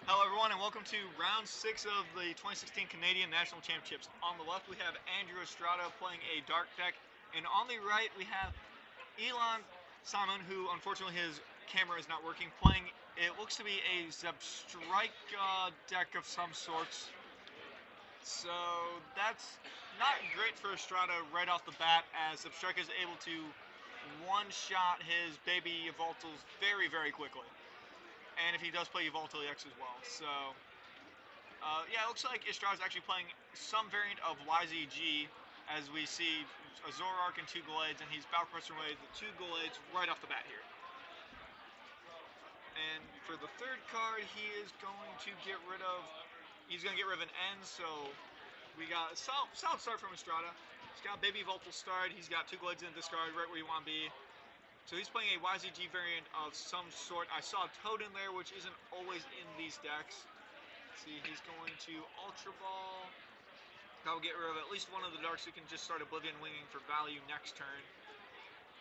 Hello, everyone, and welcome to round 6 of the 2016 Canadian National Championships. On the left, we have Andrew Estrada playing a dark deck, and on the right, we have Elon Simon, who unfortunately his camera is not working, playing it looks to be a Zebstrika deck of some sorts. So that's not great for Estrada right off the bat, as Zebstrika is able to one-shot his baby Yveltals very, very quickly. And if he does play Yveltal EX as well. So, yeah, it looks like Estrada's actually playing some variant of YZG, as we see a Zoroark and two Gallades, and he's Valkyrie away the two Gallades right off the bat here. And for the third card, he is going to get rid of, he's going to get rid of an N, so we got a solid start from Estrada. He's got Baby Voltal start, he's got two Gallades in the discard, right where you want to be. So he's playing a YZG variant of some sort. I saw Toad in there, which isn't always in these decks. See, he's going to Ultra Ball. That'll get rid of at least one of the darks, so you can just start Oblivion Winging for value next turn.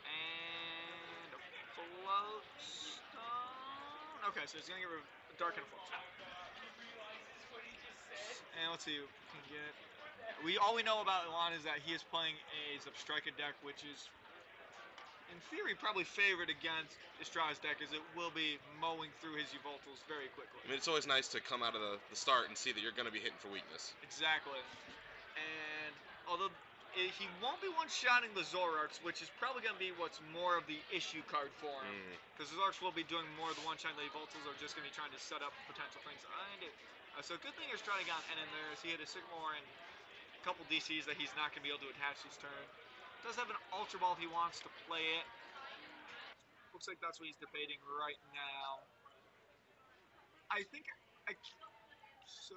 And a Float Stone. Okay, so he's going to get rid of a Dark and a Float Stone. And let's see what we can get. All we know about Elon is that he is playing a Zebstrika deck, which is in theory, probably favored against Estrada's deck, as it will be mowing through his Yveltals very quickly. I mean, it's always nice to come out of the start and see that you're going to be hitting for weakness. Exactly. And although he won't be one-shotting the Zoroarks, which is probably going to be what's more of the issue card for him. Because the Zoroarks will be doing more of the one-shot, the Yveltals are just going to be trying to set up potential things behind it. So good thing Estrada got an N in there, as he had a Sycamore and a couple DCs that he's not going to be able to attach this turn. Does have an Ultra Ball if he wants to play it. Looks like that's what he's debating right now. So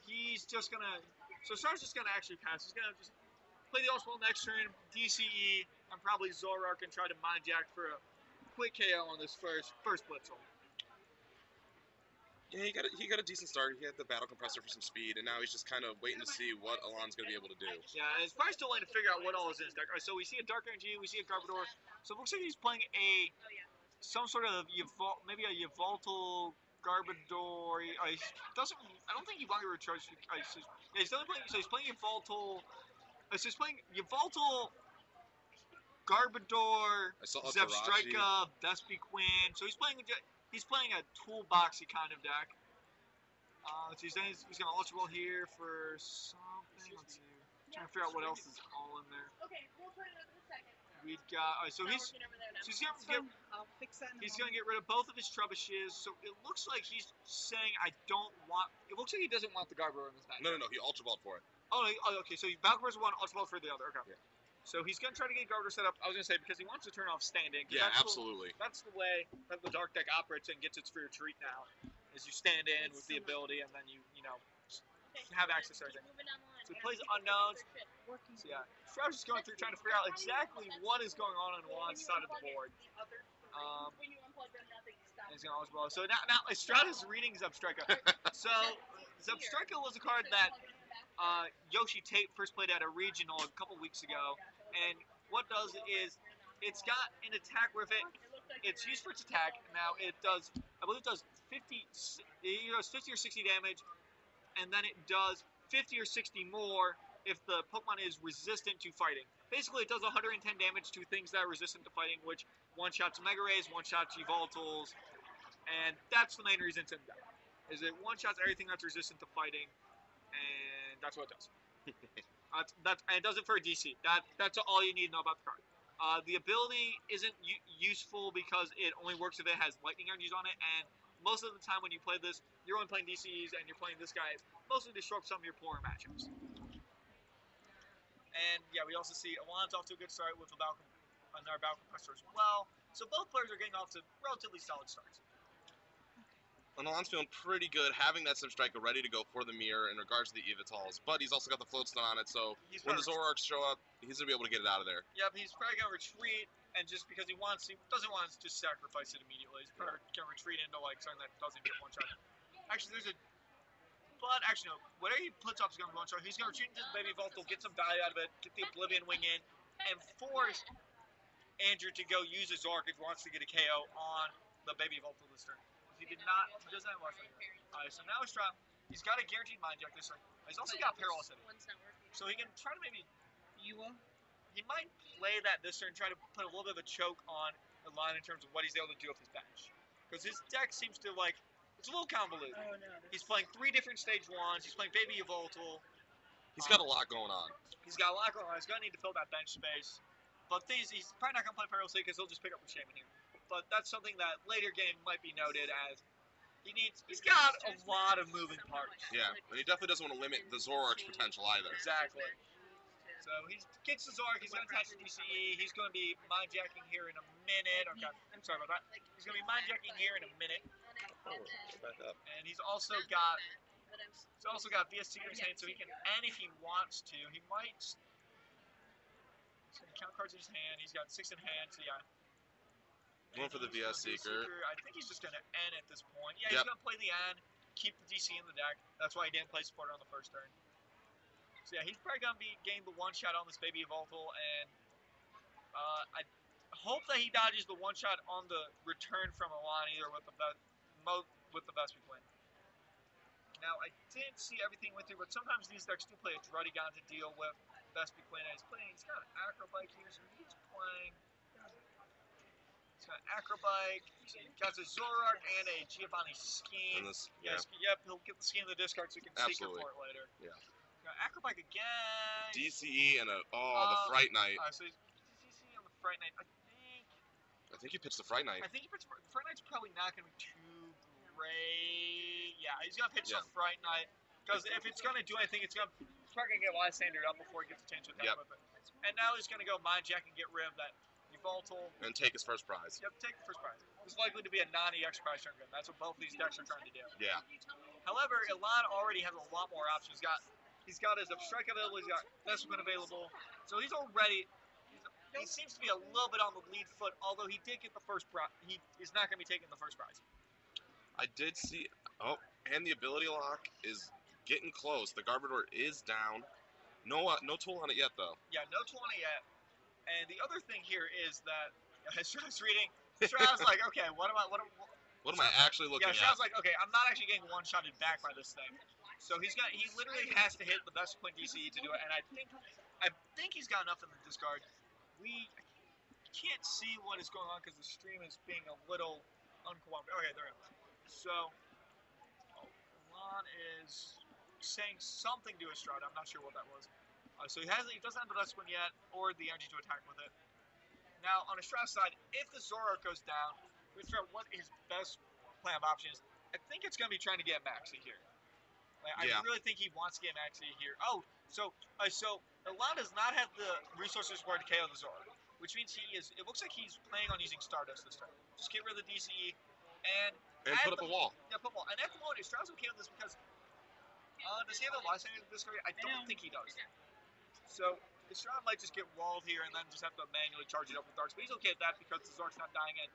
he's just gonna. So Star's just gonna actually pass. He's gonna just play the Ultra Ball next turn, DCE, and probably Zoroark and try to Mind Jack for a quick KO on this first Blitzel. Yeah, he got a decent start. He had the Battle Compressor for some speed, and now he's just kind of waiting to see what Alon's going to be able to do. Yeah, and it's probably still waiting to figure out what all is in his deck. All right, so we see a Dark Energy, we see a Garbodor. So it looks like he's playing some sort of maybe a Yveltal Garbodor. He doesn't. I don't think he wants to recharge. He's definitely playing. So he's playing Yveltal. So he's playing Yveltal, Garbodor, Zebstrika, Vespiquen. So he's playing a toolboxy kind of deck. So he's going to Ultra Ball here for something. Let's see. I'm trying to figure out what else is all in there. Okay, we'll put it up in a second. We've got. So he's going to get rid of both of his Trebushes. So it looks like he's saying, I don't want. It looks like he doesn't want the Garbodor in his deck. No, he Ultra Balled for it. Oh, okay. So Valkyrie's one, Ultra Ball for the other. Okay. Yeah. So he's going to try to get Garbodor set up, I was going to say, because he wants to turn off standing. Yeah, absolutely. That's the way that the Dark deck operates and gets its free retreat now, is you stand in with the ability, and then you have access to everything. So he plays Unknowns. So yeah, Shroud's just going through trying to figure out exactly what is going on one side of the board. He's going to Ultra Ball. So now Estrada's reading Zebstrika. So Zebstrika was a card that Yoshi Tate first played at a regional a couple weeks ago, and what does is it's got an attack with it. It's used for its attack. Now it does, I believe it does 50 or 60 damage, and then it does 50 or 60 more if the Pokemon is resistant to fighting. Basically, it does 110 damage to things that are resistant to fighting, which one-shots Mega Rays, one-shots Yveltals, and that's the main reason it's in deck. Is it one-shots everything that's resistant to fighting, and that's what it does. And it does it for a DC. That's all you need to know about the card. The ability isn't useful because it only works if it has lightning energies on it, and most of the time when you play this, you're only playing DCs and you're playing this guy mostly to show up some of your poorer matchups. And yeah, we also see Alon's off to a good start with another Battle Compressor as well. So both players are getting off to relatively solid starts. And Alon's feeling pretty good having that Zebstrika ready to go for the mirror in regards to the Yveltals, but he's also got the Float Stone on it, so when the Zoroarks show up, he's going to be able to get it out of there. Yep, he's probably going to retreat, and just because he doesn't want to just sacrifice it immediately, he's probably going to retreat into like something that doesn't get one shot. Actually, no, whatever he puts up is going to be one shot. He's going to retreat into the Baby Voltal, get some value out of it, get the Oblivion Wing in, and force Andrew to go use his Zoroark if he wants to get a KO on the Baby Voltal this turn. He did not. He doesn't have Luster here. Alright, so now Estrada, he's got a guaranteed mind jack this turn. He's also got Perilous City. So he can try to maybe. He might play that this turn, try to put a little bit of a choke on the line in terms of what he's able to do with his bench. Because his deck seems to like. It's a little convoluted. Oh, no, he's playing 3 different stage 1s. He's playing Baby Evoltal. He's got a lot going on. He's got a lot going on. He's going to need to fill that bench space. But he's probably not going to play Perilous City because he'll just pick up with Shaman here. But that's something that later game might be noted as he's got a lot of moving parts. Yeah, and he definitely doesn't want to limit the Zoroark's potential either. Exactly. So he gets the Zoroark, he's going to attach the DCE, he's going to be mind jacking here in a minute. Okay, I'm sorry about that. He's going to be mind jacking here in a minute. Oh, back up. And he's also got VS Seeker in his hand, so he can, and if he wants to, he might. He's going to count cards in his hand. He's got 6 in hand, so yeah. Going for the VS Seeker. I think he's just going to end at this point. Yeah, he's going to play the end, keep the DC in the deck. That's why he didn't play supporter on the first turn. So yeah, he's probably going to be getting the one-shot on this Baby Evoltal, and I hope that he dodges the one-shot on the return from Alani, either with the Vespic win. Now, I didn't see everything went through, but sometimes these decks do play a Druddigon to deal with Vespic win, and he's got an Acrobike here, so he's playing. He's got an Acrobike, he's got a Zoroark and a Giovanni Scheme. Yep, he'll get the Scheme in the discard so he can Seeker for it later. Yeah. Acrobike again. DCE and the Fright Knight. So he's DCE on the Fright Knight. I think he pitched the Fright Knight. I think he pitched the Fright Knight's probably not going to be too great. Yeah, he's going to pitch the Fright Knight. Because if it's going to do anything, it's probably going to get Lysander up before he gets a chance to attack with it. And now he's going to go Mind Jack and get rid of that Evoltal. And take his first prize. Yep, take the first prize. It's likely to be a non-EX prize turn game. That's what both of these decks are trying to do. Yeah. However, Elan already has a lot more options. He's got his Strike available, he's got Vespiquen available, so he's already, he seems to be a little bit on the lead foot, although he did get the first prize. He is not going to be taking the first prize. I did see, and the ability lock is getting close. The Garbodor is down. No tool on it yet, though. Yeah, no tool on it yet. And the other thing here is that, as I was reading, Shroud's like, okay, what am I actually looking at? Yeah, Shroud's like, okay, I'm not actually getting one-shotted back by this thing. So he literally has to hit the Vespiquen DCE to do it, and I think he's got enough in the discard. We can't see what is going on because the stream is being a little uncooperative. Okay, there we go. So, Lon is saying something to Estrada. I'm not sure what that was. So he doesn't have the Vespiquen yet, or the energy to attack with it. Now, on Estrada's side, if the Zoroark goes down, we figure out what his best plan of option is. I think it's going to be trying to get Maxi here. I really think he wants to get Maxi here. Oh, so Elan does not have the resources required to KO the Zoroark, which means it looks like he's planning on using Stardust this time. Just get rid of the DCE and put up a wall. Yeah, put a wall. And at the moment, Estrada's okay with this because does he have the Lysander discard? I don't think he does. So Estrada might just get walled here and then just have to manually charge it up with Darks, but he's okay with that because the Zoroark's not dying. And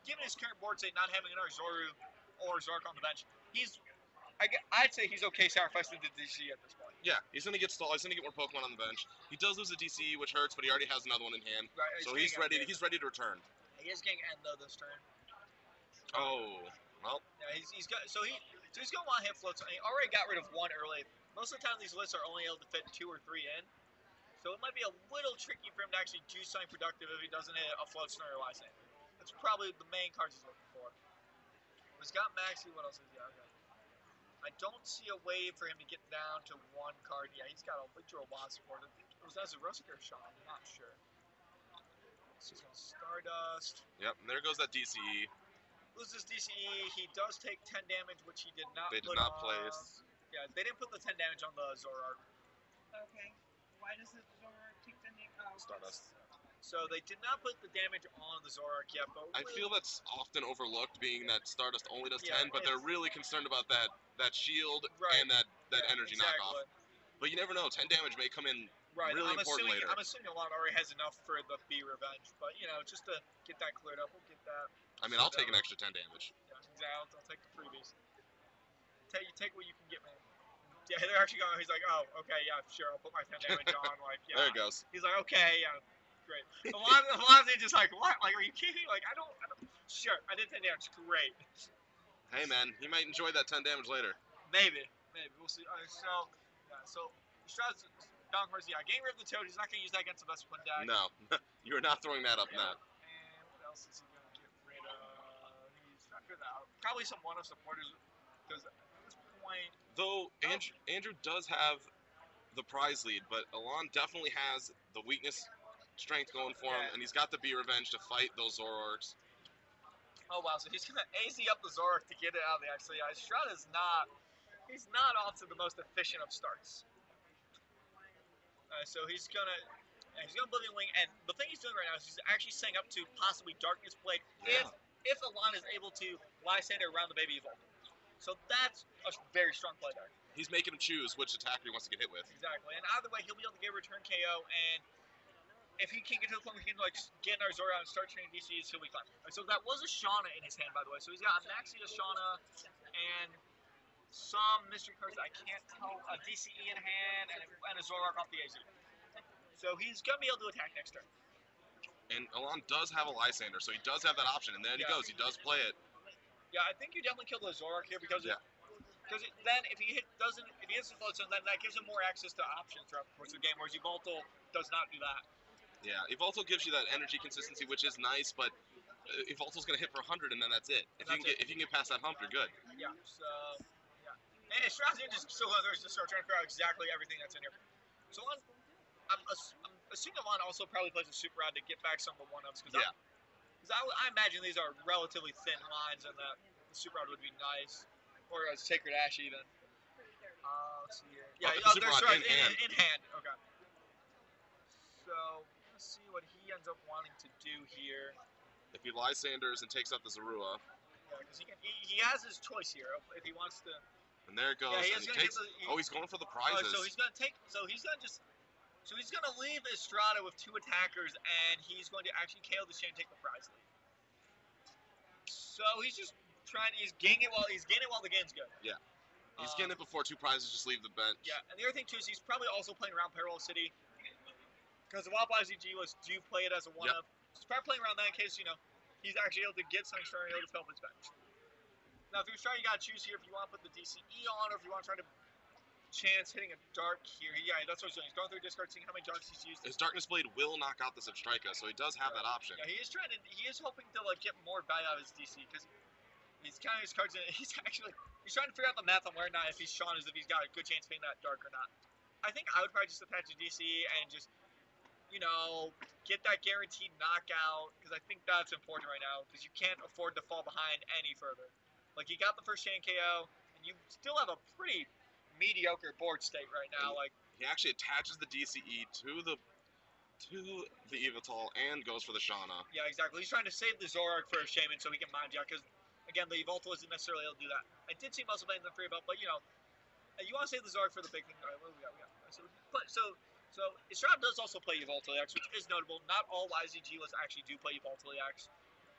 given his current board state, not having another Zoru or Zoroark on the bench, I'd say he's okay sacrificing the DCE at this point. Yeah, he's gonna get stalled. He's gonna get more Pokemon on the bench. He does lose a DCE, which hurts, but he already has another one in hand. Right, so he's ready. He's ready to return. He is getting end though this turn. Oh, well. Yeah, he's gonna want to hit floats. He already got rid of one early. Most of the time, these lists are only able to fit 2 or 3 in, so it might be a little tricky for him to actually do something productive if he doesn't hit a float snare or Lysander. That's probably the main cards he's looking for. He's got Maxi. What else is he? Okay. I don't see a way for him to get down to 1 card. Yeah, he's got a Victor Wasp support. Was that a Rustic or Sean? I'm not sure. So he's going to Stardust. Yep, and there goes that DCE. Loses DCE. He does take 10 damage, which he did not They did not place. Yeah, they didn't put the 10 damage on the Zoroark. Okay. Why does the Zoroark take 10 damage? Stardust. So they did not put the damage on the Zoroark yet, but I feel that's often overlooked, being that Stardust only does 10, but they're really concerned about that shield and that energy knockoff. But you never know, 10 damage may come in really important later. I'm assuming a lot already has enough for the B revenge, but just to get that cleared up, we'll get that. I mean, I'll take an extra 10 damage. Yeah, exactly. I'll take the freebies. Take what you can get, man. Yeah, they're actually going. He's like, oh, okay, yeah, sure, I'll put my 10 damage on. Like, yeah. There it goes. He's like, okay, yeah. Great. A lot of them just like, what? Like, are you kidding? Like, I don't. Sure, I did 10 damage. Great. Hey, man, he might enjoy that 10 damage later. Maybe. We'll see. All right, so Estrada's Donkers, getting rid of the Toad. He's not going to use that against the best one deck. No, you are not throwing that up now. And what else is he going to get rid of? He's trying to figure that out. Probably some one-of supporters, because at this point... Though, Andrew does have the prize lead, but Alon definitely has the weakness strength going for him, and he's got the B Revenge to fight those Zoroarks. Oh, wow, so he's going to AZ up the Zoroark to get it out of the actually. Estrada's not... He's not off to the most efficient of starts. So he's gonna Oblivion Wing, and the thing he's doing right now is he's actually setting up to possibly Darkness Blade if Alon is able to Lysander around the Baby Evolve. So that's a very strong play there. He's making him choose which attacker he wants to get hit with. Exactly, and either way he'll be able to get a return KO, and if he can get to the point where he can get in our Zora and start training DCs, he'll be fine. So that was a Shauna in his hand, by the way. So he's got a Maxia Shauna and some mystery cards that I can't tell, a DCE in hand, and a Zoroark off the AZ. So he's going to be able to attack next turn. And Alon does have a Lysander, so he does have that option, and there he goes, he does play it. Yeah, I think you definitely kill the Zoroark here, because then if he hits the Bloodstone, then that gives him more access to options throughout the course of the game, whereas Yveltal does not do that. Yeah, Yveltal gives you that energy consistency, which is nice, but Yveltal's going to hit for 100, and then that's it. If you can get past that hump, you're good. Yeah, so... And Estrada's just still going to start trying to figure out exactly everything that's in here. So I'm assuming Alon also probably plays a Super Rod to get back some of the one-ups. Because I imagine these are relatively thin lines, and that the Super Rod would be nice. Or a Sacred Ash, even. Let's see here. Yeah, Super Rod in hand. Okay. So, let's see what he ends up wanting to do here. If he Lysanders and takes out the Zorua. Yeah, because he has his choice here if he wants to... And there it goes. Yeah, he's going for the prizes. So he's gonna leave Estrada with 2 attackers, and he's going to actually KO the chain and take the prize lead. So he's just he's gaining it while the game's good. Yeah. He's getting it before 2 prizes just leave the bench. Yeah, and the other thing too is he's probably also playing around Parallel City. Because the Wild TCG do play it as a one-up. So he's probably playing around that in case, he's actually able to get something starting to fill up his bench. Now, if you're trying, you gotta choose here if you want to put the DCE on, or if you want to try to chance hitting a dark here. Yeah, that's what he's doing. He's going through discard, seeing how many darks he's used. His Darkness Blade will knock out the Substrika, so he does have that option. Yeah, he is hoping to get more value out of his DC, because he's counting his cards in. He's trying to figure out the math on where or not if he's Sean is if he's got a good chance of hitting that dark or not. I think I would probably just attach a DC and just, get that guaranteed knockout, because I think that's important right now, because you can't afford to fall behind any further. Like, you got the first chain KO, and you still have a pretty mediocre board state right now. Like, he actually attaches the DCE to the Yveltal and goes for the Shauna. Yeah, exactly. He's trying to save the Zoroark for a Shaman so he can mind you, because, again, the Yveltal isn't necessarily able to do that. I did see Muscle Bane in the free belt, but, you want to save the Zoroark for the big thing. All right, what do we got? So Estrada does also play Yveltal EX, which is notable. Not all YZG lists actually do play Yveltal EX.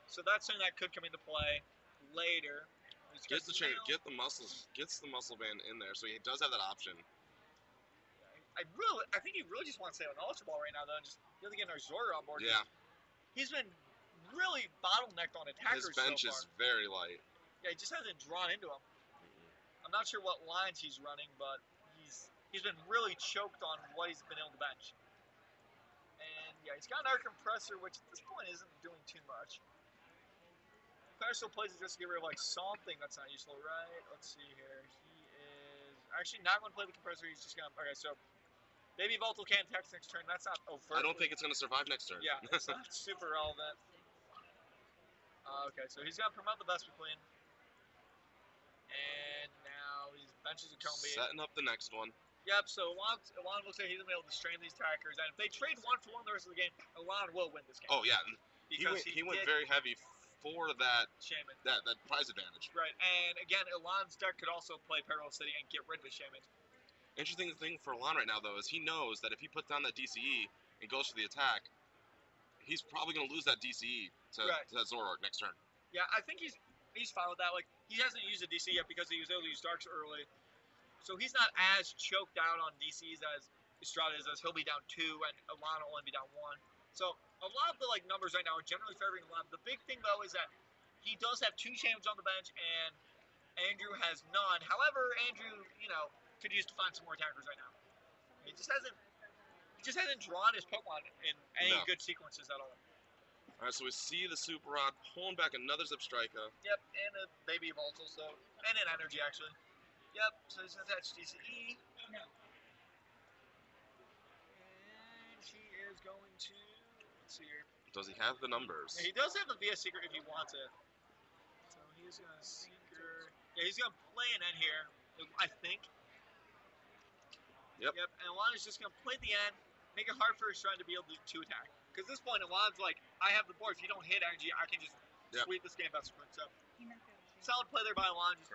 So that's something that could come into play later. Gets the muscle band in there, so he does have that option. I think he really just wants to stay on Ultra Ball right now, though, and just really getting our Zora on board. Yeah. He's been really bottlenecked on attackers so far. His bench is very light. Yeah, he just hasn't drawn into them. I'm not sure what lines he's running, but he's been really choked on what he's been able to bench. And yeah, he's got an Air Compressor, which at this point isn't doing too much. Still plays it just to get rid of something that's not useful, right? Let's see here. He is actually not going to play the compressor. He's just going to. Okay, so maybe Voltal can't attack next turn. That's not overtly. I don't think it's going to survive next turn. Yeah, it's not super relevant. Okay, so he's going to promote the Vesper Queen. And now he benches a Combi. Setting up the next one. Yep, so Alon looks like he's going to be able to strain these attackers. And if they trade 1-for-1 the rest of the game, Alon will win this game. Oh, yeah. He went very heavy for that Shaman. That prize advantage. Right, and again, Alon's deck could also play Parallel City and get rid of the Shaman. Interesting thing for Alon right now, though, is he knows that if he puts down that DCE and goes for the attack, he's probably going to lose that DCE to that Zoroark next turn. Yeah, I think he's fine with that. Like, he hasn't used a DC yet because he was able to use Darks early. So he's not as choked out on DCs as Estrada is, as he'll be down 2 and Alon will only be down 1. So a lot of the numbers right now are generally favoring Alon. The big thing though is that he does have 2 Shamans on the bench, and Andrew has none. However, Andrew, could use to find some more attackers right now. He just hasn't drawn his Pokemon in any good sequences at all. All right, so we see the Super Rod pulling back another Zipstrika. Yep, and a Baby Voltal, and an Energy actually. Yep, so he's gonna attach DCE. No. And he is going to. Let's see here. Does he have the numbers? Yeah, he does have the VS Secret if he wants it. So he's gonna Seeker. Yeah, he's gonna play an N here, I think. Yep. Yep, and Alana's just gonna play the N, make it hard for his Shrine to be able to attack. Because at this point, Alana's like, I have the board. If you don't hit energy, I can just sweep this game best of So solid play there by Alana, just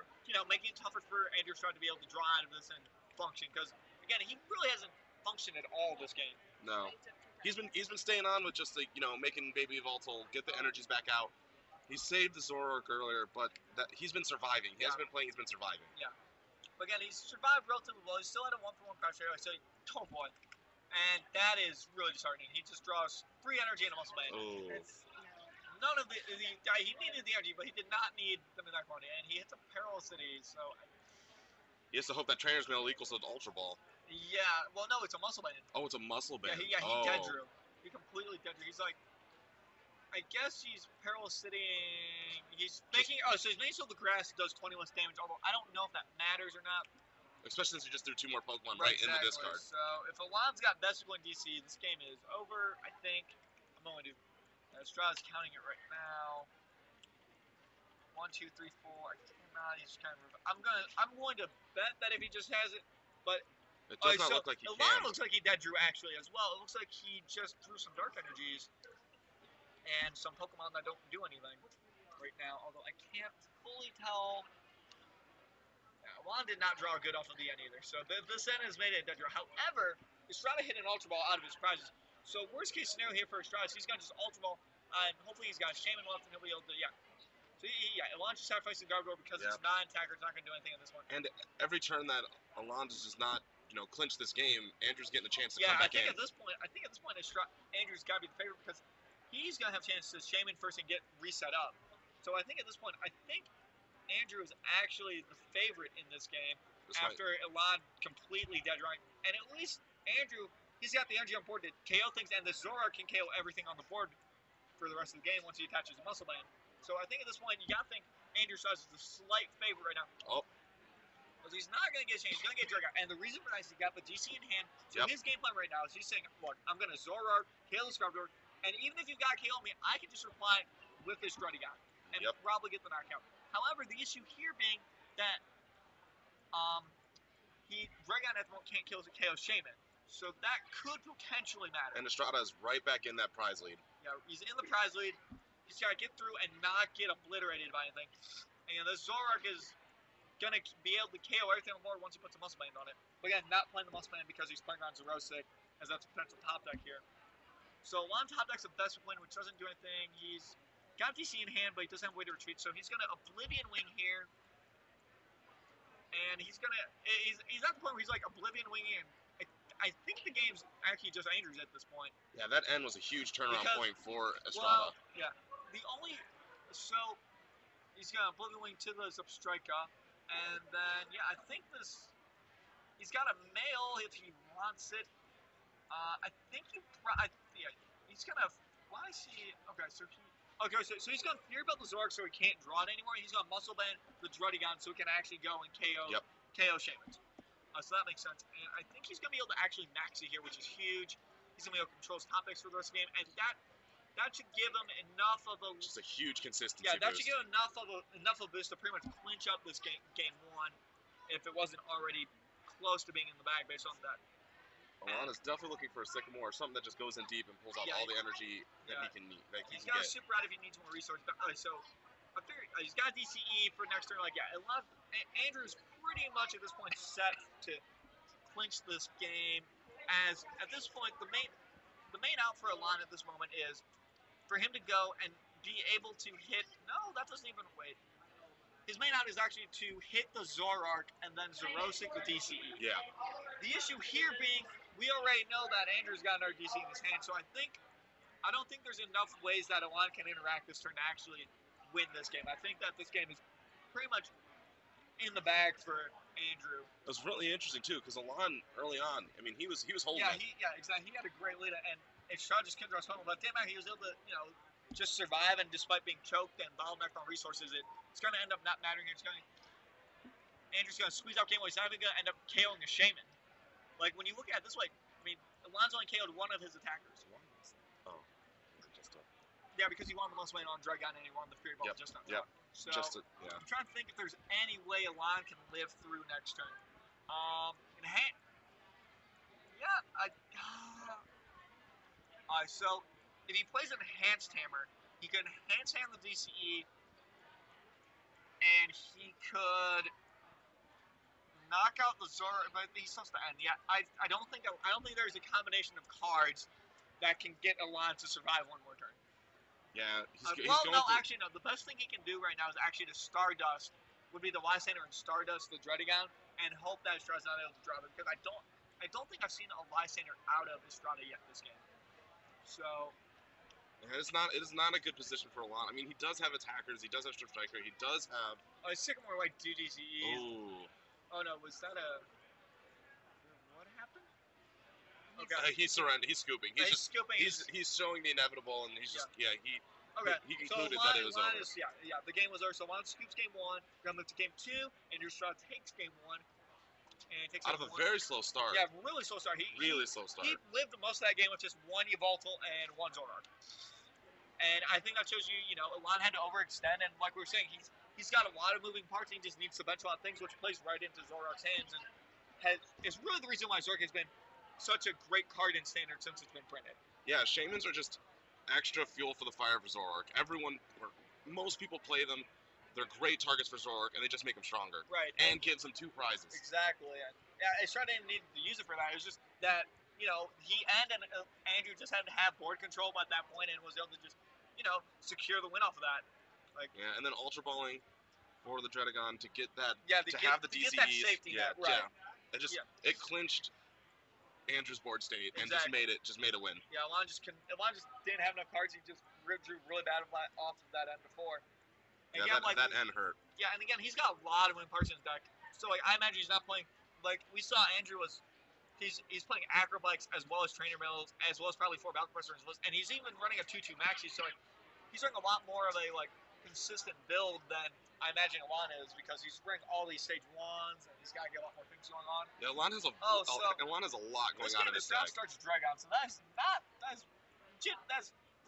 making it tougher for Andrew Shrine to be able to draw out of this and function. Because again, he really hasn't functioned at all this game. No. He's been staying on with just making Baby Voltal, get the energies back out. He saved the Zoroark earlier, but he's been surviving. He hasn't been playing, he's been surviving. Yeah. But again, he's survived relatively well. He's still at a 1-for-1 crash area, so oh boy. And that is really disheartening. He just draws 3 energy and a Muscle Band. Oh. None of he needed the energy, but he did not need the Midnight Party, and he hits a Paralysity, so he has to hope that Trainer's Mail equals an Ultra Ball. Yeah, well, no, it's a Muscle Band. Oh, it's a Muscle Band. Yeah, he dead drew. He completely dead drew. He's like, I guess he's Paralysity. He's making. Oh, so he's making so the grass does 20 less damage. Although I don't know if that matters or not. Especially since he just threw 2 more Pokemon right in the discard. So if Alon's got best of 1 DC, this game is over. I think I'm going to. Estrada's counting it right now. 1, 2, 3, 4. I cannot. He's kind of. I'm going to bet that if he just has it, but. It does not look like he can. Alon looks like he dead drew actually as well. It looks like he just drew some Dark Energies and some Pokemon that don't do anything right now. Although I can't fully tell. Yeah, Alon did not draw good off of the end either. So this end has made it a dead draw. However, Estrada hit an Ultra Ball out of his prizes. So worst case scenario here for Estrada is he's going to just Ultra Ball, and hopefully he's got Shaman left and he'll be able to, So Alon just sacrificing Garbodor because it's not an attacker. It's not going to do anything in this one. And every turn that Alon does not, clinch this game, Andrew's getting a chance to come back in. I think at this point, Andrew's got to be the favorite because he's going to have a chance to Shaman first and get reset up. So I think at this point, Andrew is actually the favorite in this game after Alon completely dead drawing. And at least Andrew, he's got the energy on board to KO things, and the Zoroark can KO everything on the board for the rest of the game once he attaches a Muscle Band. So I think at this point, you got to think Andrew Strauss is the slight favorite right now. Oh. Because he's not going to get changed. He's going to get Dragon. And the reason for that is he got the DC in hand. So his game plan right now is he's saying, look, I'm going to Zoroark, KO the Scrubdor, and even if you got KO me, I can just reply with this Drudigon and probably get the knockout. However, the issue here being that Dragon at the moment can't KO Shaman. So that could potentially matter. And Estrada is right back in that prize lead. Yeah, he's in the prize lead. He's got to get through and not get obliterated by anything. And the Zoroark is going to be able to KO everything on the board once he puts a Muscle Band on it. But again, not playing the Muscle Band because he's playing around Zerosic, as that's a potential top deck here. So Alon top deck's a best win, which doesn't do anything. He's got DC in hand, but he doesn't have a way to retreat. So he's going to Oblivion Wing here. And he's at the point where he's like Oblivion Winging, and I think the game's actually just Andrews at this point. Yeah, that end was a huge turnaround point for Well, Estrada. yeah. So he's going to Oblivion Wing to the Zipstrika. And then, I think he's got a mail if he wants it. I think he's going to, why is he, so he's going to Fear Belt the Zoroark so he can't draw it anymore. He's going to Muscle Band the Drudigon so he can actually go and KO Shamans. So that makes sense. And I think he's going to be able to actually max it here, which is huge. He's going to be able to control his top decks for the rest of the game. And that should give him enough of a... Just a huge consistency boost. That should give him enough of a boost to pretty much clinch up this game one if it wasn't already close to being in the bag based on that. Alon is definitely looking for a Sycamore, something that just goes in deep and pulls out all the energy that he can need. He's got a super out if he needs more resources. So I figure he's got DCE for next turn. Andrew's pretty much at this point set to clinch this game. As at this point, the main out for Alon at this moment is for him to go and be able to hit. No, that doesn't even wait. His main out is actually to hit the Zoroark and then Zerosic with DCE. Yeah. The issue here being, we already know that Andrew's got another DC in his hand, so I don't think there's enough ways that Alon can interact this turn to actually win this game. I think that this game is pretty much in the bag for Andrew. It was really interesting too, because Alon early on, I mean, he was holding it. Exactly. He had a great lead, and Estrada just couldn't draw his home. But damn, he was able to, just survive, and despite being choked and bottlenecked on resources, it's going to end up not mattering. Andrew's going to squeeze out game one. He's not even going to end up KOing a Shaman. Like, when you look at it this way, I mean, Alon's only KO'd one of his attackers. Oh, just a... Yeah, because he won the most weight on Dragon, and he won the Fury Ball just on top. So, I'm trying to think if there's any way Alon can live through next turn. So if he plays an Enhanced Hammer, he can Enhanced Hand the DCE, and he could knock out the Zora, but he's supposed to end. Yeah, I don't think there's a combination of cards that can get Alon to survive one more turn. Yeah. Actually, no. The best thing he can do right now is actually to Stardust, would be the Lysander and Stardust the Dredagon, and hope that Estrada's not able to draw them, because I don't think I've seen a Lysander out of Estrada yet this game. So. It is not a good position for Alon. I mean, he does have attackers. He does have Strip Striker. He does have. Oh, Sycamore White DDCE. Ooh. Oh no, was that a? What happened? Okay. He's surrendering. He's scooping. He's scooping. He's showing the inevitable, and he's just He concluded so that it was over. The game was over. So Alon scoops game one. We're gonna move to game two. Andrew Stroud takes game one. And takes out of a very slow start. Yeah, really slow start. He lived most of that game with just one Yveltal and one Zoroark. And I think that shows you, Alon had to overextend, and like we were saying, he's got a lot of moving parts, and he just needs to bench a lot of things, which plays right into Zoroark's hands, and is really the reason why Zoroark has been such a great card in Standard since it's been printed. Yeah, Shamans are just extra fuel for the fire for Zoroark. Most people play them. They're great targets for Zoroark, and they just make him stronger. Right. And gives him 2 prizes. Exactly. Estrada didn't need to use it for that. It was just that, he and Andrew just had to have board control at that point and was able to just, secure the win off of that. And then Ultra Balling for the Dredagon to get that, have the DCEs. Get that safety net, right. Yeah. It clinched Andrew's board state and just made a win. Yeah, Alon just didn't have enough cards. He just drew really bad off of that end before. And that end hurt. Yeah, and again, he's got a lot of win parts in his deck. So I imagine he's not playing we saw Andrew he's playing Acrobikes as well as Trainer Mills, as well as probably 4 Battle Pressers in his list, and he's even running a 2/2 Maxi. So he's running a lot more of a consistent build than I imagine Alon is, because he's running all these stage 1s and he's got to get a lot more things going on. Yeah, Alon has a lot going on in his deck. This game starts Dragon, so that's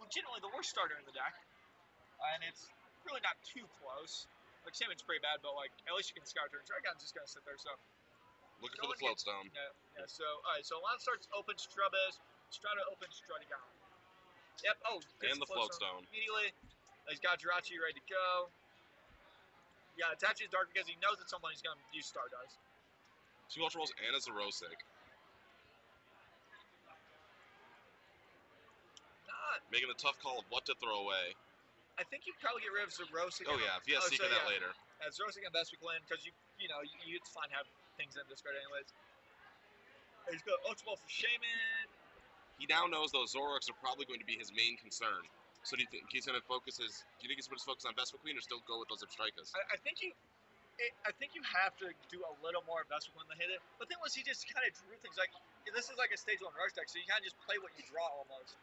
legitimately the worst starter in the deck, and it's really not too close. Shaman's pretty bad, but at least you can scout turn. Dragon's just gonna sit there. So looking for the float stone. Yeah. So alright. So Alon starts open Strubis. Strata opens Stradigon. Yep. Oh. And the float stone immediately. He's got Jirachi ready to go. Yeah, attaches Dark because he knows that somebody's gonna use Stardust. 2 Ultra Balls and a Zerosic. Making a tough call of what to throw away. I think you probably get rid of Zerosic. Oh yeah, if he has Secret that later. Zerosic and Best Weekland, because it's fine to have things in discard anyways. He's got Ultra Ball for Shaman. He now knows those Zoroarks are probably going to be his main concern. So do you think he's going to focus he's going to focus on Best Queen or still go with those Obstrikers? I think you have to do a little more Best Queen than hit it. But the thing was, he just kind of drew things this is like a stage 1 rush deck, so you kind of just play what you draw almost.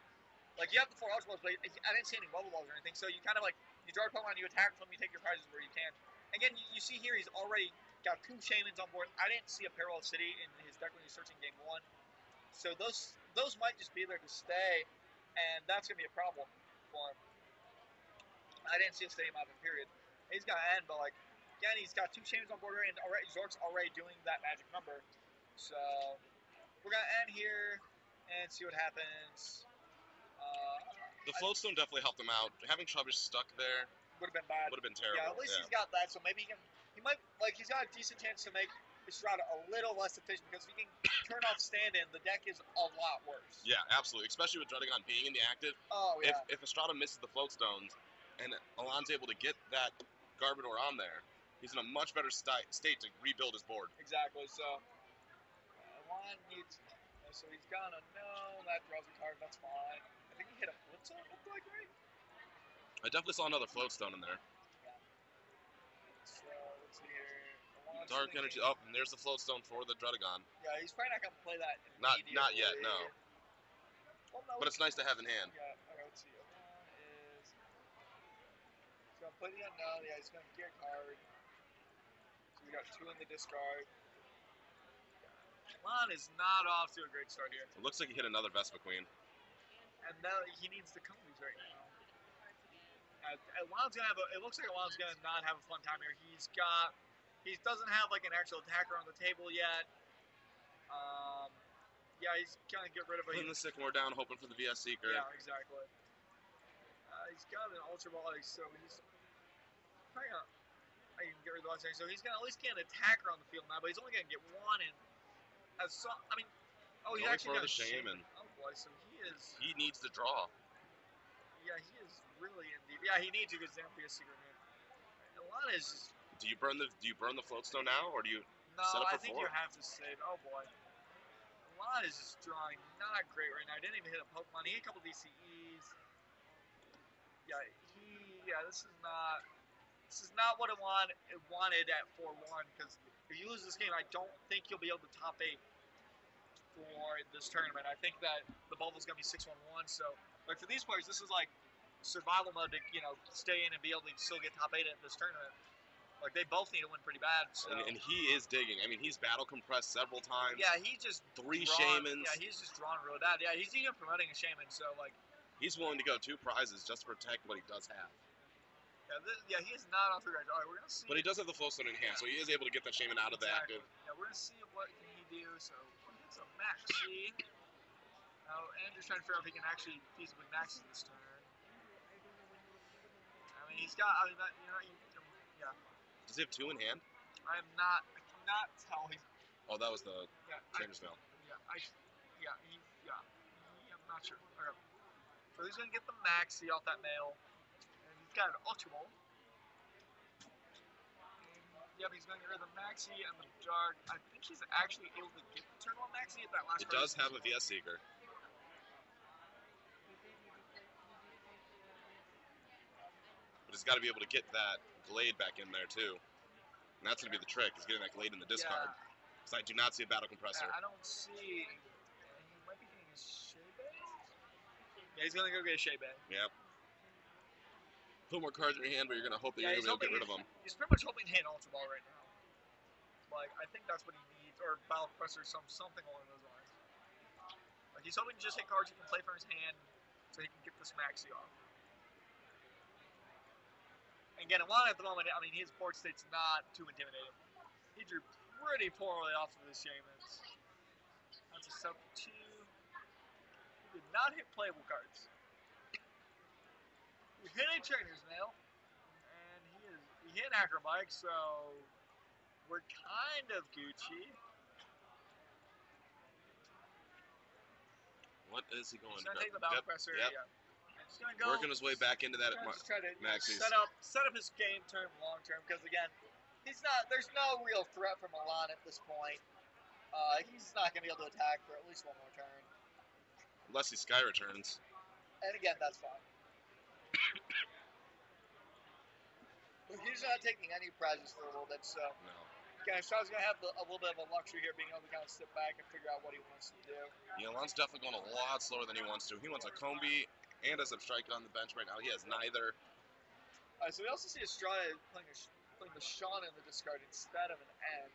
You have the 4 Ultra Balls, but I didn't see any Bubble Balls or anything, so you kind of you draw a Pokemon, you attack from, you take your prizes where you can. Again, you see here he's already got 2 Shamans on board. I didn't see a Parallel City in his deck when he was searching game 1. So those might just be there to stay, and that's going to be a problem for him. I didn't see a Stadium Mountain, period. He's got to end, but again, he's got 2 Shamans on board, and Zork's already doing that magic number. So we're going to end here and see what happens. The Floatstone definitely helped him out. Having Trubbish stuck there would have been bad. Would have been terrible. Yeah, at least he's got that, so maybe he might he's got a decent chance to make Estrada a little less efficient, because if he can turn off stand-in, the deck is a lot worse. Yeah, absolutely. Especially with Dredagon being in the active. Oh yeah. If Estrada misses the Floatstones and Alon's able to get that Garbodor on there, he's in a much better state to rebuild his board. Exactly. So Alon needs. So he's gonna know that draws a card. That's fine. I think he hit a Flipstone, looked like, right? I definitely saw another Floatstone in there. Yeah. So let's see here. Dark Energy. Oh, and there's the Floatstone for the Dredagon. Yeah, he's probably not gonna play that. Not yet, no. Well, no. But it's nice to have in hand. Yeah. Okay, let's see. Alon is. He's gonna play the unknown. Yeah, he's gonna get a card. So we got 2 in the discard. Alon is not off to a great start here. It looks like he hit another Vespa Queen. And now he needs the combos right now. Alon's gonna have it looks like Alon's gonna not have a fun time here. He doesn't have like an actual attacker on the table yet. Yeah, he's gonna get rid of Putting the Sycamore down, hoping for the VS Seeker. Yeah, exactly. He's got an Ultra Ball, so he's probably gonna. I can get rid of the last thing. So he's gonna at least get an attacker on the field now, but he's only gonna get 1. And he's actually for the got Shaman. Oh boy, so he is. He needs to draw. Yeah, he is really in deep. Yeah, he needs to because Zampia's secret hand. Alon is. Do you burn the Floatstone now, or do you set up No, I for think 4? you have to save. Oh boy. Alon is just drawing not great right now. He didn't even hit a Pokemon. He hit a couple DCEs. Yeah, this is not what it wanted at 4-1, because if you lose this game, I don't think you'll be able to top 8 for this tournament. I think that the bubble's gonna be 6-1-1. So, like for these players, this is like survival mode to stay in and be able to still get top 8 at this tournament. Like they both need to win pretty bad. So. And he is digging. I mean, he's battle compressed several times. Yeah, he just 3 Shamans. Yeah, he's just drawn really bad. Yeah, he's even promoting a Shaman. So like. He's willing to go 2 prizes just to protect what he does have. Yeah, he is not off the range. All right, we're gonna see. But he does have the Floatstone in hand, so he is able to get that Shaman out of the active. Yeah, we're gonna see what can he do. So it's a maxi. Now Andrew's trying to figure out if he can actually feasibly maxi this turn. I mean, he's got. I mean, yeah. Does he have 2 in hand? I cannot tell. Oh, that was the Trader's Mail. I'm not sure. Okay. So he's gonna get the maxi off that mail. He's got an Ultra Ball. Yep, he's going to get rid of the Maxi and the Dark. I think he's actually able to get the turn 1 Maxi at that last It does have a VS Seeker. But he's got to be able to get that Glade back in there, too. And that's going to be the trick, is getting that Glade in the discard. Because I do not see a Battle Compressor. I don't see... He might be getting a Shebe? Yeah, he's going to go get a Shebe. Yep. Put more cards in your hand, but you're going to hope that you're going to be able to get rid of them. He's pretty much hoping to hit Ultra Ball right now. Like, I think that's what he needs. Or Battle Compressor, something along those lines. Like, he's hoping to just hit cards he can play from his hand so he can get this Maxi off. And again, Alon at the moment, I mean, his board state's not too intimidating. He drew pretty poorly off of the Shamans. That's a sub 2. He did not hit playable cards. He hit a Trainer's Mail, and he hit Acrobike, so we're kind of Gucci. What is he going He's going to take the Battle Compressor. Yep. Yeah. He's going to go. Working his way back into that Maxis. Set up his game term long term, because again, there's no real threat from Alon at this point. He's not going to be able to attack for at least 1 more turn. Unless he Sky returns. And again, that's fine. He's not taking any prizes for a little bit, so. No. Again, Shaw's going to have a little bit of a luxury here, being able to kind of sit back and figure out what he wants to do. Yeah, Alon's definitely going a lot slower than he wants to. He wants a Combi and a Substrike on the bench right now. He has neither. Alright, so we also see Estrada playing the Shawn in the discard instead of an N.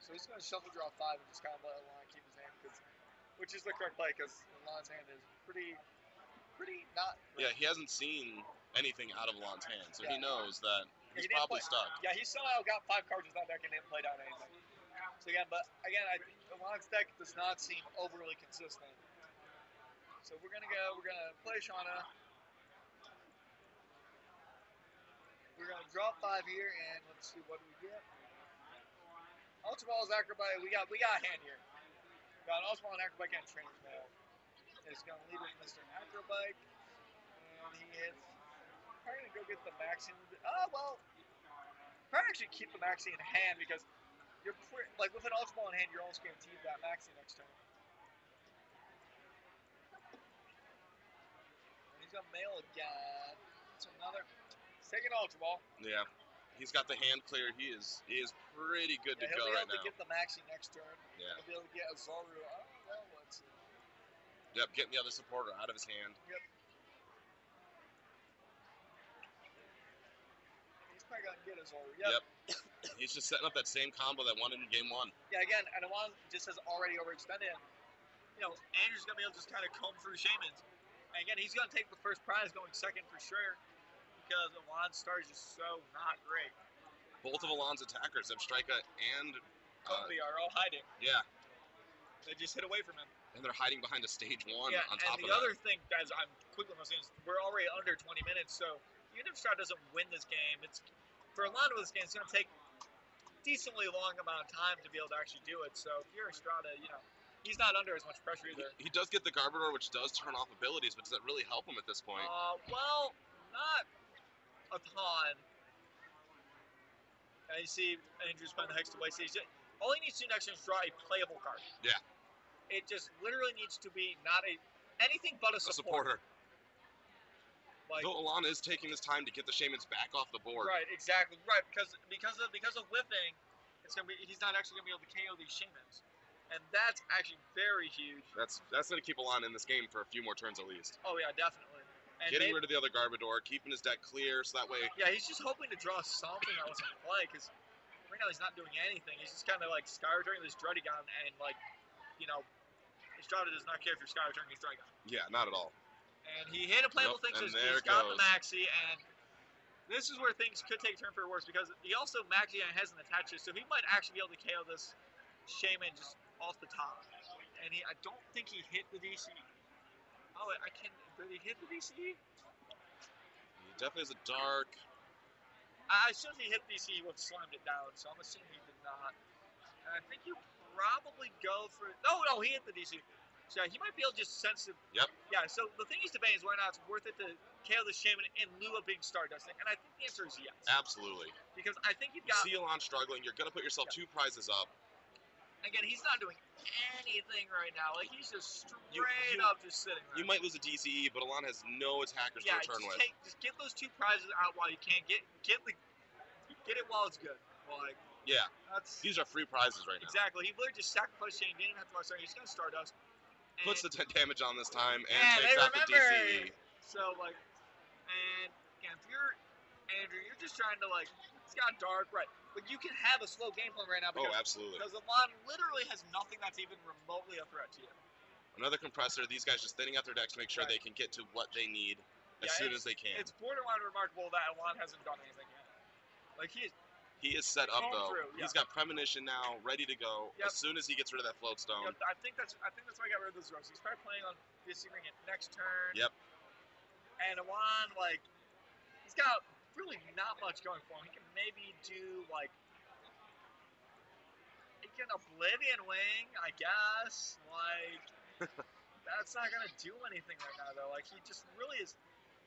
So he's going to shuffle draw 5 and just kind of let Alon keep his hand, which is the correct play, because Alon's hand is pretty not great. Yeah, he hasn't seen anything out of Alon's hand, so he knows that he's probably stuck. Yeah, he somehow got 5 cards with that deck and didn't play down anything. So again, I think Alon's deck does not seem overly consistent. So we're gonna play Shauna. We're gonna draw 5 here, and let's see what we get. Ultra Ball is Acrobite. We got a hand here. Got an Ultra Ball and Acrobite and Trainer's Mail. It's gonna lead with Mr. Acrobite, and he hits. Probably gonna go get the Maxi. Well, probably actually keep the Maxi in hand, because you're like with an Ultra Ball in hand, you're almost guaranteed that Maxi next turn. And he's gonna mail again. It's another second Ultra Ball. Yeah. He's got the hand clear. He is pretty good to go right now. He'll be able to get the Maxi next turn. Yeah. He'll be able to get a Zoru. Oh, well, let's see. Yep, getting the other supporter out of his hand. Yep. He's probably going to get a Zoru. Yep. He's just setting up that same combo that won in game 1. Yeah, again, and Awan just has already overextended him. You know, Andrew's going to be able to just kind of comb through Shamans. And again, he's going to take the first prize going second for sure. Because Alon's start is just so not great. Both of Alon's attackers, Zebstrika and Kombi are all hiding. Yeah. They just hit away from him. And they're hiding behind a stage 1 on top of that. And the other thing, guys, I'm quickly saying is we're already under 20 minutes, so even if Strad doesn't win this game, it's for Alon with this game, it's going to take a decently long amount of time to be able to actually do it. So if you're Estrada, you know, he's not under as much pressure either. He does get the Garbodor, which does turn off abilities, but does that really help him at this point? Well, not a ton. And you see Andrew's playing the Hex to waste. All he needs to do next turn is draw a playable card. Yeah. It just literally needs to be not anything but a supporter. Like, though Alon is taking this time to get the Shamans back off the board. Right, exactly. Right, because of whiffing, he's not actually gonna be able to KO these Shamans. And that's actually very huge. That's gonna keep Alon in this game for a few more turns at least. Oh yeah, definitely. And getting rid of the other Garbodor, keeping his deck clear, so that way... Yeah, he's just hoping to draw something that was in play, because right now he's not doing anything. He's just kind of like Skyreturning this Druddigon, and like, you know, Estrada does not care if you're Skyreturning his Druddigon. Yeah, not at all. And he hit a playable thing, so he's got the Maxi, and this is where things could take a turn for the worse, because he also Maxi has an attachment, so he might actually be able to KO this Shaman just off the top. And I don't think he hit the DC. Oh, did he hit the DC? He definitely has a dark. I assume he hit DC, he would have slammed it down, so I'm assuming he did not. And I think you probably go for... No, he hit the DC. So he might be able to just sense it. Yep. Yeah, so the thing he's debating is whether or not it's worth it to KO the Shaman in lieu of being Stardusting, and I think the answer is yes. Absolutely. Because I think you've got... You see Alon struggling, you're going to put yourself 2 prizes up. Again, he's not doing anything right now. Like, he's just straight up just sitting there. You might lose a DCE, but Alon has no attackers to return with. Just get those 2 prizes out while you can. Get it while it's good. Like, yeah, these are free prizes right now. Exactly. He literally just sacrificed Shane. Didn't even have to watch. He's going to Stardust. Puts the 10 damage on this time and takes out the DCE. So, like, and again, if you're Andrew, you're just trying to, like, it's got dark, right? But you can have a slow game plan right now because, absolutely. Because Alon literally has nothing that's even remotely a threat to you. Another compressor, these guys just thinning out their decks to make sure they can get to what they need as soon as they can. It's borderline remarkable that Alon hasn't done anything yet. Like, he is set up though. Through, He's got Premonition now, ready to go as soon as he gets rid of that float stone. Yep, I think that's why I got rid of those ropes. He's probably playing on DC Ring it next turn. Yep. And Alon, like, he's got really not much going for him. He can maybe do like an Oblivion Wing, I guess. Like, that's not gonna do anything right now though. Like, he just really is.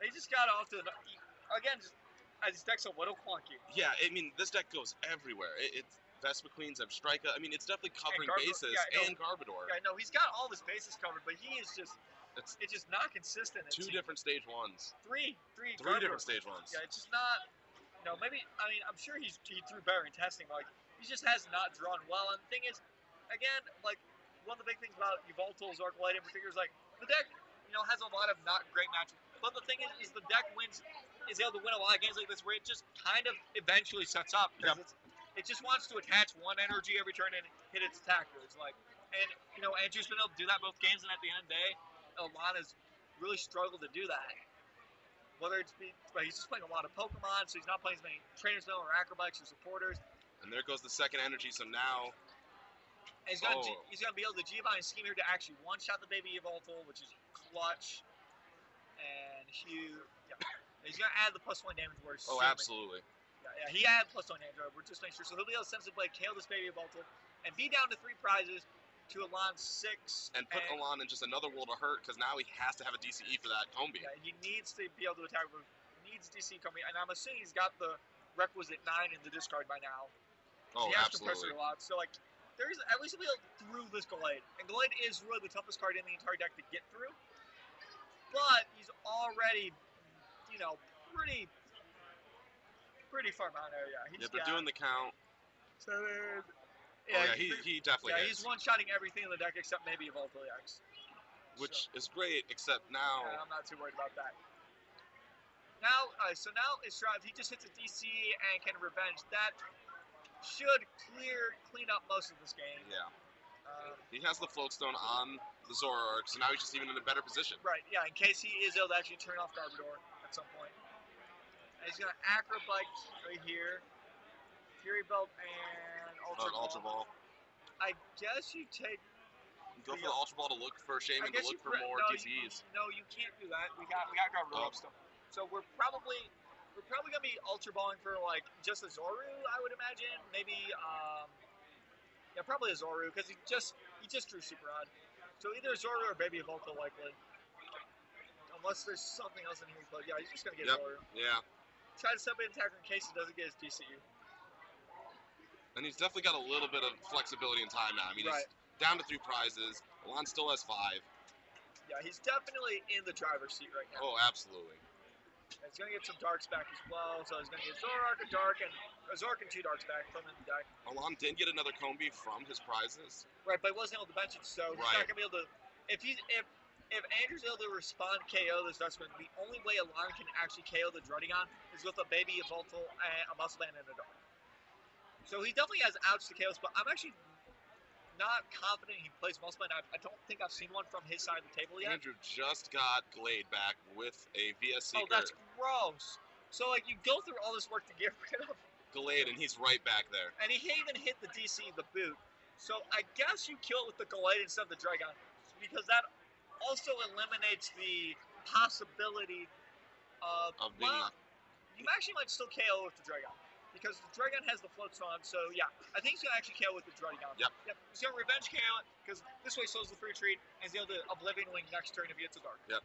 They just got off to again. Just, his deck's a little clunky. Yeah, I mean, this deck goes everywhere. It's Vespa Queen, Zebstrika. I mean, it's definitely covering bases and Garbodor. Yeah, no, he's got all his bases covered, but he is just. It's just not consistent. 2 different stage 1s. 3 different stage 1s. Yeah, it's just not. You know, maybe. I mean, I'm sure he threw better in testing. Like, he just has not drawn well. And the thing is, again, like, one of the big things about Yveltal's Arclight in particular is, like, the deck, you know, has a lot of not great matches. But the thing is the deck is able to win a lot of games like this where it just kind of eventually sets up. Because it just wants to attach 1 energy every turn and hit its attackers. Like, and, you know, Andrew's been able to do that both games, and at the end of the day, Alon has really struggled to do that. Whether but he's just playing a lot of Pokemon, so he's not playing as many Trainers Mill or Acrobikes or supporters. And there goes the second energy, so now... And he's gonna be able to Giovanni scheme here to actually one-shot the baby Yveltal, which is clutch. And he's gonna add the +1 damage where absolutely. Yeah, he had +1 damage. We're just making sure. So he'll be able to sensibly KO this baby Yveltal and be down to 3 prizes to Alon's 6. And put Alon in just another world of hurt, because now he has to have a DCE for that Kombi. Yeah, he needs to be able to attack with... He needs DC Kombi, and I'm assuming he's got the requisite 9 in the discard by now. Oh, he has absolutely. Compressor a lot, so, like, there's at least he'll be able through this Gallade. And Gallade is really the toughest card in the entire deck to get through. But he's already, you know, pretty pretty far behind there. Yeah, they're doing the count. 7. Yeah, he definitely is. He's one-shotting everything in the deck except maybe a Volta X. Which is great, except now... Yeah, I'm not too worried about that. Now, so now Estrada, if he just hits a DC and can revenge, that should clean up most of this game. Yeah. He has the Floatstone on the Zoroark, so now he's just even in a better position. Right, yeah, in case he is able to actually turn off Garbodor at some point. And he's going to Acrobite right here. Fury Belt and Ultra Ball. I guess you take... You go for the Ultra Ball to look for Shaman, to look for more DCs. No, you can't do that. We got Garbodor stuff. So we're probably gonna be Ultra Balling for like just a Zoru, I would imagine. Maybe probably a Zoru because he just drew Super Odd. So either a Zoru or maybe a Volta likely. Unless there's something else in here, but yeah, he's just gonna get Zoru. Yeah. Try to step in attacker in case he doesn't get his DCU. And he's definitely got a little bit of flexibility in time now. I mean, he's down to 3 prizes. Alon still has 5. Yeah, he's definitely in the driver's seat right now. Oh, absolutely. And he's going to get some darks back as well, so he's going to get Zoroark, a Zoroark and 2 darks back from in the deck. Alon did get another Combi from his prizes. Right, but he wasn't able to bench it, so he's not going to be able to... If Andrew's able to respond KO this Dustman, the only way Alon can actually KO the Druddigon is with a baby, a Voltal, a Muscle Band, and a Dark. So he definitely has outs to KOs, but I'm actually not confident he plays Muscle Band. I don't think I've seen one from his side of the table yet. Andrew just got Glade back with a VS Seeker. Oh, that's gross. So, like, you go through all this work to get rid of Glade, and he's right back there. And he can't even hit the DC, the boot. So I guess you kill it with the Glade instead of the Dragon, because that also eliminates the possibility of being you actually might still KO with the Dragon. Because the Dragon has the Floatstone, so yeah, I think he's going to actually KO with the Druddigon. Yep. He's going to revenge KO it, because this way slows the free retreat, and he's able to Oblivion Wing next turn if he hits a Dark. Yep.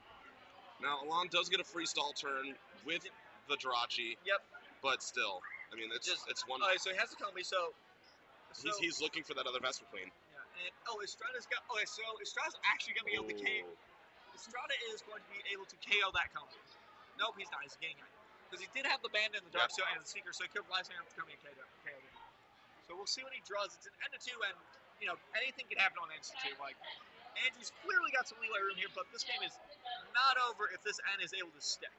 Now, Alon does get a free stall turn with the Jirachi. Yep. But still, I mean, it's one... so he has to Combi, so he's looking for that other Vesper Queen. Yeah, and, Estrada's got... Okay, so Estrada's actually going to be able to KO... Estrada is going to be able to KO that Combi. Nope, he's not. He's getting it. Because he did have the Band and the Dark and the Seeker, so he could last him to come in and KO him. So we'll see when he draws. It's an end of 2, and anything can happen on end of 2. Like, Andrew's clearly got some leeway room here, but this game is not over if this end is able to stick.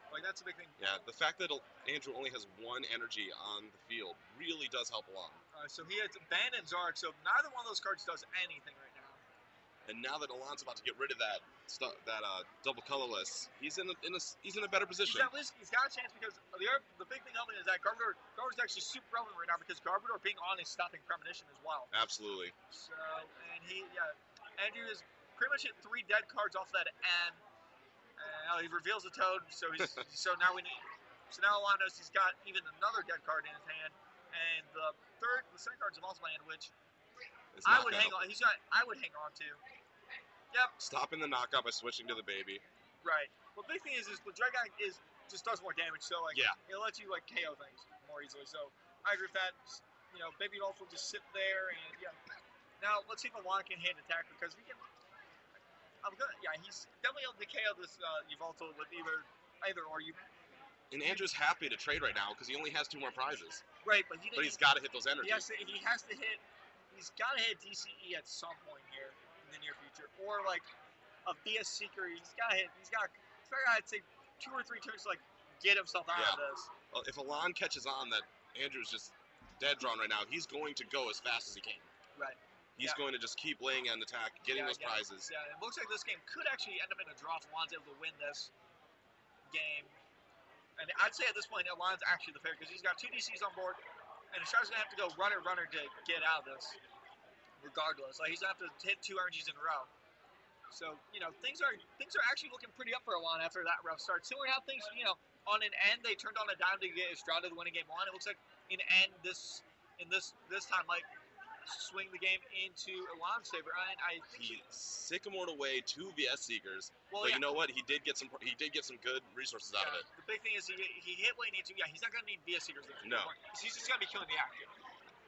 Like, that's a big thing. Yeah, the fact that Andrew only has 1 energy on the field really does help Alon. So he has Band and Zark, so neither one of those cards does anything right now. And now that Alon's about to get rid of that double colorless, he's in a better position. He's got a chance because the big thing of it is that Garbodor's actually super relevant right now because Garbodor being on is stopping Premonition as well. Absolutely. So Andrew has pretty much hit 3 dead cards off that end. He reveals the Toad, so now Alon knows he's got even another dead card in his hand, and the second card's a Muscle Band, which I would hang on. I would hang on to. Yep. Stopping the knockout by switching to the baby. Right. Well, the big thing is the Dragon just does more damage, so it'll let you KO things more easily. So I agree with that. Baby Wolf will just sit there and Now let's see if Alon can hand attack because we can. He's definitely able to KO this Yveltal with either or you. And Andrew's happy to trade right now because he only has 2 more prizes. Right, but he's got to hit those energies. He's got to hit DCE at some point here in the near future, or like a BS Seeker. He's got to hit. I'd say 2 or 3 turns to get himself out of this. Well, if Alon catches on that Andrew's just dead drawn right now, he's going to go as fast as he can. Right. He's going to just keep laying on attack, getting those prizes. Yeah, it looks like this game could actually end up in a draw if Alon's able to win this game. And I'd say at this point, Alon's actually the favorite because he's got 2 DCs on board, and Estrada's going to have to go runner to get out of this, regardless. He's going to have to hit 2 RNGs in a row. So, things are actually looking pretty up for Alon after that rough start. Similar how things, on an end, they turned on a dime to get Estrada to win in game 1. It looks like in end this time, swing the game into Alon's favor. He Sycamored away 2 VS Seekers, but you know what? He did get some good resources out of it. The big thing is he hit what he needs to. Yeah, he's not going to need VS Seekers. No. He's just going to be killing the active.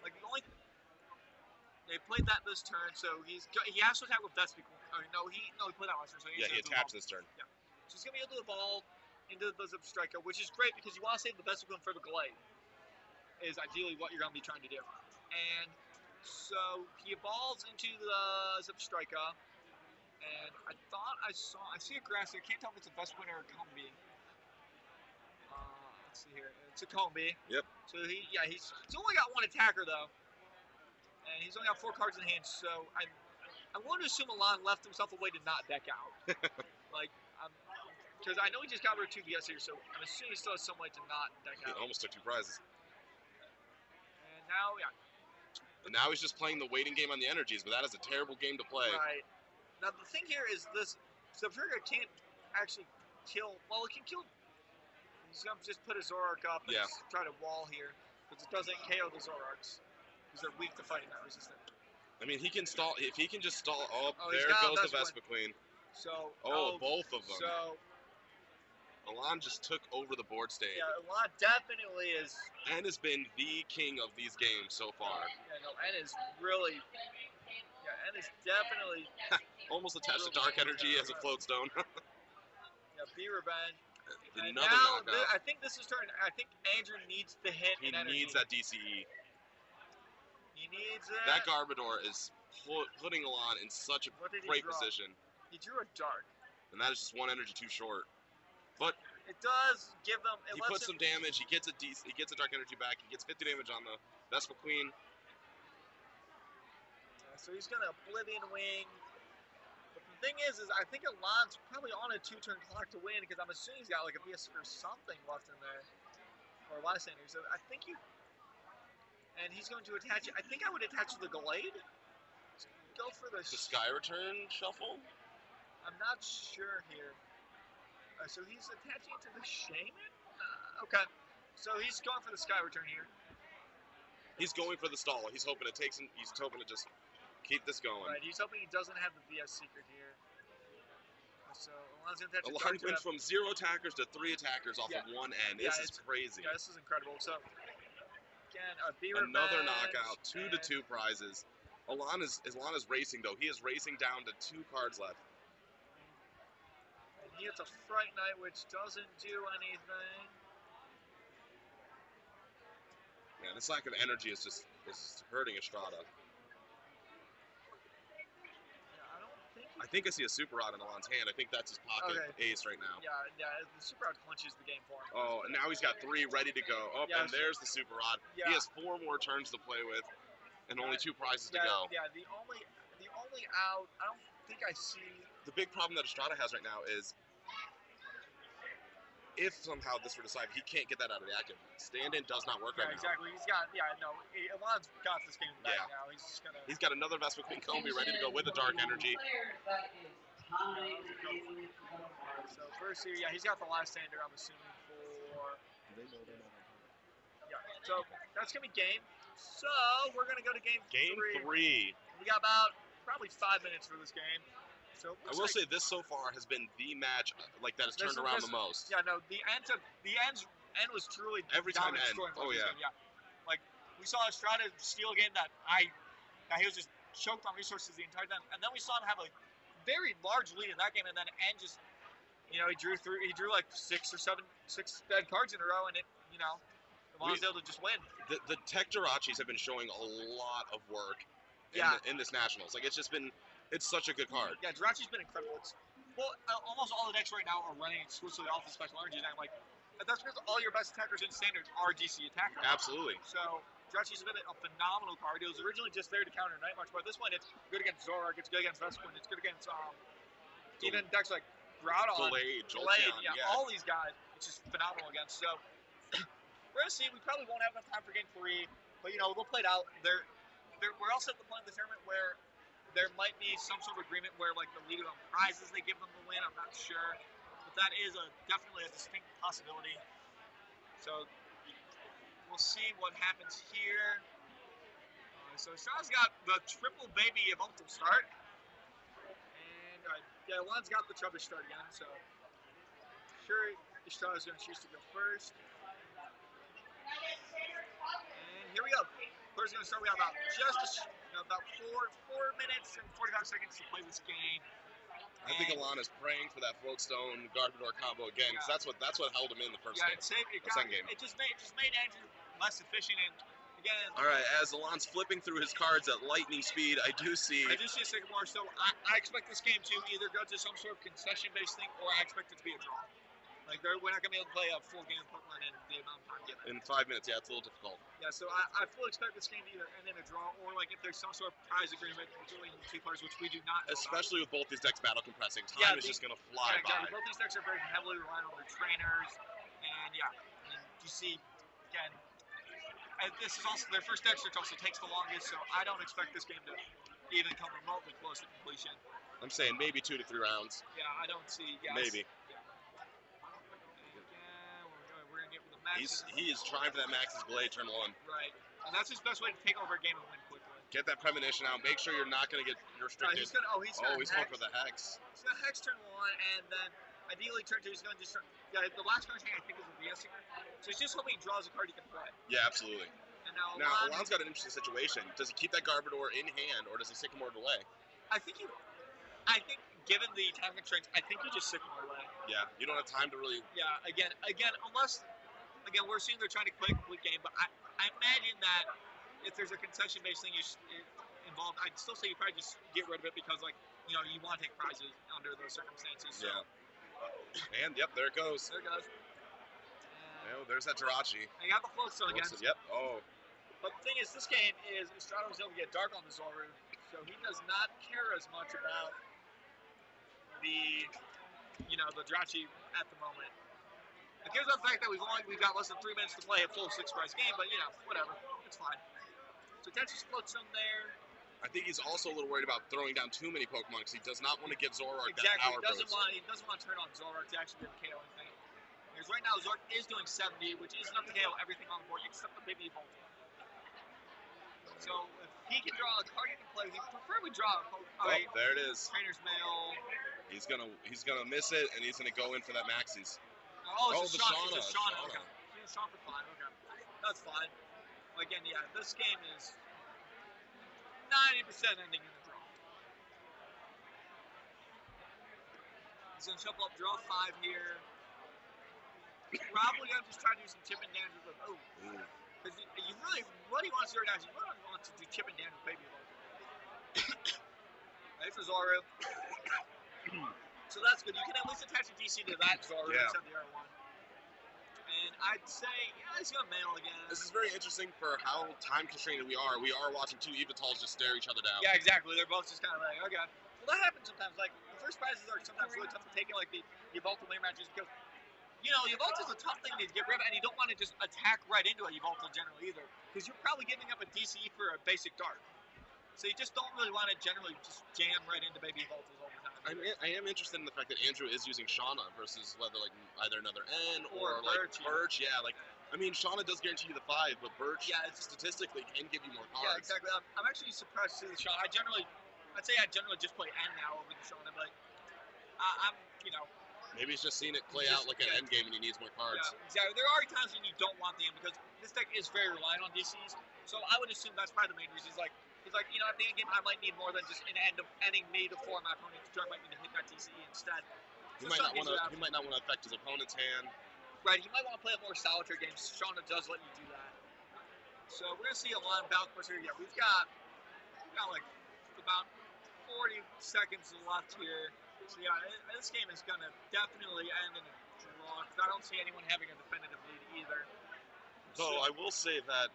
They played that this turn, so he has to attack with Vespi. No, he played that last turn. So he attached this turn. Yeah. So he's going to be able to evolve. into the Substrika, which is great because you want to save the Vesiclin for the Glade, is ideally what you're going to be trying to do. And so he evolves into the Substrika, and I thought I see a grass here. I can't tell if it's a Vesiclin or a Combi. Let's see here. It's a Combi. Yep. So he's only got one attacker though, and he's only got 4 cards in hand. So I want to assume Alon left himself a way to not deck out, because I know he just got rid of 2 VS here. So I'm assuming he still has some way to not deck He out. almost took 2 prizes. And now, And now he's just playing the waiting game on the energies, but that is a terrible game to play. Right. Now the thing here is this Subtrigger can't actually kill. Well, it can kill. He's gonna just put a Zoroark up and just try to wall here, because it doesn't KO the Zoroarks, because they're weak to fighting that resistance. I mean, he can stall. If he can just stall. Oh, Oh, there goes the Vespiquen. So. Both of them. So. Alon just took over the board state. Yeah, Alon definitely is. And has been the king of these games so far. Yeah, no, and is really. Yeah, and is definitely. Almost attached to Dark Energy as a float stone. Yeah, be revenge. And Another now, knockout. I think this is turning. I think Andrew needs the hit. He and energy. needs that DCE. He needs it. That Garbodor is putting Alon in such a great position. He drew a Dark. And that is just 1 energy too short. But it does give him. He puts some damage. He gets a Dark Energy back. He gets 50 damage on the Vespiquen. So he's gonna Oblivion Wing. But the thing is I think Alon's probably on a 2-turn clock to win, because I'm assuming he's got like a VS or something left in there, or a Lysander. So I think and he's going to attach it. I think I would attach the Glade. Go for the Sky Return shuffle. I'm not sure here. So he's attaching it to the Shaman? Okay. So he's going for the Sky Return here. He's going for the stall. He's hoping it takes him. He's hoping to just keep this going. Right. He's hoping he doesn't have the VS Secret here. So Alon's going to attach Alon went from 0 attackers to 3 attackers off of one end. Yeah, this is crazy. Yeah, this is incredible. So again, another knockout. 2 to 2 prizes. Alon is racing though. He is racing down to 2 cards left. He hits a Fright Knight, which doesn't do anything. Yeah, this lack of energy is hurting Estrada. Yeah, I think I see a Super Rod in Alon's hand. I think that's his pocket ace right now. Yeah, the Super Rod clinches the game for him. Oh, and now he's got 3 ready to go. Oh, and there's the Super Rod. Yeah. He has 4 more turns to play with, and only 2 prizes to go. Yeah, the only out. I don't think I see. The big problem that Estrada has right now is, if somehow this were decided, he can't get that out of the active. Stand-in does not work right now. Exactly. He's got, Alon's got this game back now. He's just gonna. He's got another Vespiquen Combi ready to go with the Dark Energy. So first here, he's got the Lysander, I'm assuming, for. Yeah. So that's gonna be game. So we're gonna go to game 3. We got about probably 5 minutes for this game. So I will say this so far has been the match that has turned around the most. Yeah, no, the end was truly every time end. Oh yeah. Yeah, like we saw Estrada steal a game that he was just choked on resources the entire time, and then we saw him have a very large lead in that game, and then end just he drew like 6 or 7 dead cards in a row, and was able to just win. The Tech Jirachis have been showing a lot of work in this Nationals. Like it's such a good card. Yeah, Jirachi's been incredible. Almost all the decks right now are running exclusively off of special energy, and I'm like, that's because all your best attackers in standard are DC attackers. Absolutely. So Jirachi's been a phenomenal card. It was originally just there to counter Night March, but at this point it's good against Zoroark, it's good against Vespiquen, it's good against even decks like Groudon, Glade, all these guys. It's just phenomenal against. So we're gonna see. We probably won't have enough time for game 3, but we'll play it out. We're also at the point of the tournament where there might be some sort of agreement where, like, the league of prizes they give them the win. I'm not sure, but that is definitely a distinct possibility. So we'll see what happens here. So Estrada's got the triple baby of ultimate start, and Alon's got the trouble start again. So sure, Estrada's going to choose to go first. And here we go. First going to start. We have about 4 minutes and 45 seconds to play this game. I think Alana's praying for that Floatstone Garbodor combo again, because that's what held him in the first game. Second game. It just made Andrew less efficient, and again. All right, as Alon's flipping through his cards at lightning speed, I do see Sycamore. So I expect this game to either go to some sort of concession-based thing, or I expect it to be a draw. Like we're not gonna be able to play a full game of Pokemon in the amount of time given. In 5 minutes, yeah, it's a little difficult. Yeah, so I fully expect this game to either end in a draw, or like if there's some sort of prize agreement between the two players, which we do not know Especially with both these decks battle compressing, time is just gonna fly by. Both these decks are very heavily reliant on their trainers, and and you see, again, this is also their first deck, which also takes the longest, so I don't expect this game to even come remotely close to completion. I'm saying maybe 2 to 3 rounds. Yeah, I don't see. Yeah, maybe. He is trying for that Max's Blade turn 1. Right. And that's his best way to take over a game and win quickly. Get that premonition out. Make sure you're not going to get restricted. He's going for the Hex. He's going to Hex turn 1, and then ideally turn 2 he's going to just... Yeah, the last card I think is a Re-Singer. So he's just hoping he draws a card he can play. Yeah, absolutely. And now Alon's got an interesting situation. Does he keep that Garbodor in hand, or does he Sycamore it away? I think given the time constraints, I think you just Sycamore away. Yeah, you don't have time to really... Yeah, again, unless... Again, we're seeing they're trying to play a complete game, but I imagine that if there's a concession-based thing involved, I'd still say you probably just get rid of it because, like, you want to take prizes under those circumstances. So. Yeah. And, yep, there it goes. There it goes. There's that Jirachi. I got the Floatstone again. Yep. Oh. But the thing is, this game is Estrada was able to get dark on the Zoru, so he does not care as much about the Jirachi at the moment. It gives the fact that we've got less than 3 minutes to play a full 6-prize game, but whatever, it's fine. So Tetris Floatstone there. I think he's also a little worried about throwing down too many Pokemon because he does not want to give Zoroark that power boost. He doesn't want to turn on Zoroark to actually be able to KO anything. Because right now Zoroark is doing 70, which is enough to KO everything on the board except the baby Evolta. So if he can draw a card he can play, he preferably draw a there it is. Trainer's Mail. He's gonna miss it, and he's gonna go in for that Maxie's. It's a Shauna. Okay. He's Shauna for fine. Okay. That's fine. Again, this game is 90% ending in a draw. He's going to shuffle up, draw 5 here. Probably going to just try to do some chip and damage with because you really, what he wants to do right now is he really wants to do chip and damage with Baby Evolta. There's a Zoru. So that's good. You can at least attach a DC to that Zoru instead of the other one. And I'd say, he's going to mail again. This is very interesting for how time constrained we are. We are watching 2 Evitals just stare each other down. Yeah, exactly. They're both just kind of like, okay. Well, that happens sometimes. Like, the first prizes are sometimes really tough to take in, like the Evolta lane matches, because, Evolta's a tough thing to get rid of, and you don't want to just attack right into a Evolta generally either, because you're probably giving up a DCE for a basic dart. So you just don't really want to generally just jam right into baby Evoltas all the time. I am interested in the fact that Andrew is using Shauna versus whether either another N or Birch. Yeah, Shauna does guarantee you the 5, but Birch statistically can give you more cards. Yeah, exactly. I'm actually surprised to see the Shauna. I'd say I generally just play N now over the Shauna, but I'm. Maybe he's just seen it play out like an end game and he needs more cards. Yeah, exactly. There are times when you don't want the N because this deck is very reliant on DCs. So I would assume that's probably the main reason. He's like, at the end game, I might need more than just an ending me before my opponent's turn. Might need to hit that DCE instead. He might not want to affect his opponent's hand. Right. He might want to play a more solitaire game. Shauna does let you do that. So we're gonna see a lot of bounce push here. Yeah, we've got like about 40 seconds left here. So yeah, this game is gonna definitely end in a draw. I don't see anyone having a definitive lead either. So I will say that.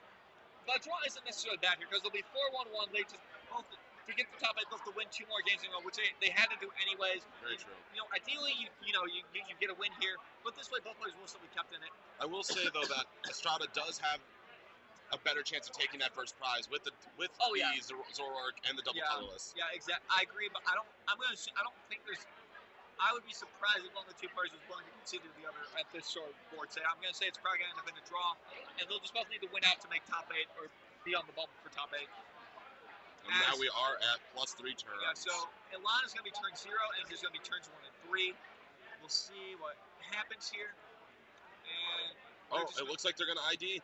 But draw isn't necessarily bad here because they'll be 4-1-1. They just both to get to the top 8, they'll have to win 2 more games in a row, which they had to do anyways. Very true. Ideally, you get a win here, but this way both players will still be kept in it. I will say though that Estrada does have a better chance of taking that first prize with the Zoroark and the double colorless. Yeah, exactly. I agree, but I don't think there's. I would be surprised if one of the 2 players was willing to concede to the other at this short board. I'm going to say it's probably going to end up in a draw, and they'll just both need to win out to make top 8 or be on the bubble for top 8. And now we are at +3 turns. Yeah, so Ilana's going to be turn 0, and there's going to be turns 1 and 3. We'll see what happens here. And it looks like they're going to ID.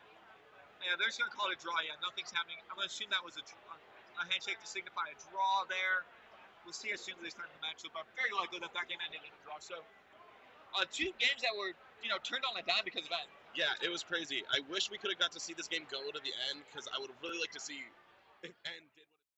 Yeah, they're just going to call it a draw. Yeah, nothing's happening. I'm going to assume that was a handshake to signify a draw there. We'll see as soon as they start the match. So, but very likely that game ended in a draw. So, 2 games that were turned on a dime because of that. Yeah, it was crazy. I wish we could have got to see this game go to the end because I would have really liked to see if N did what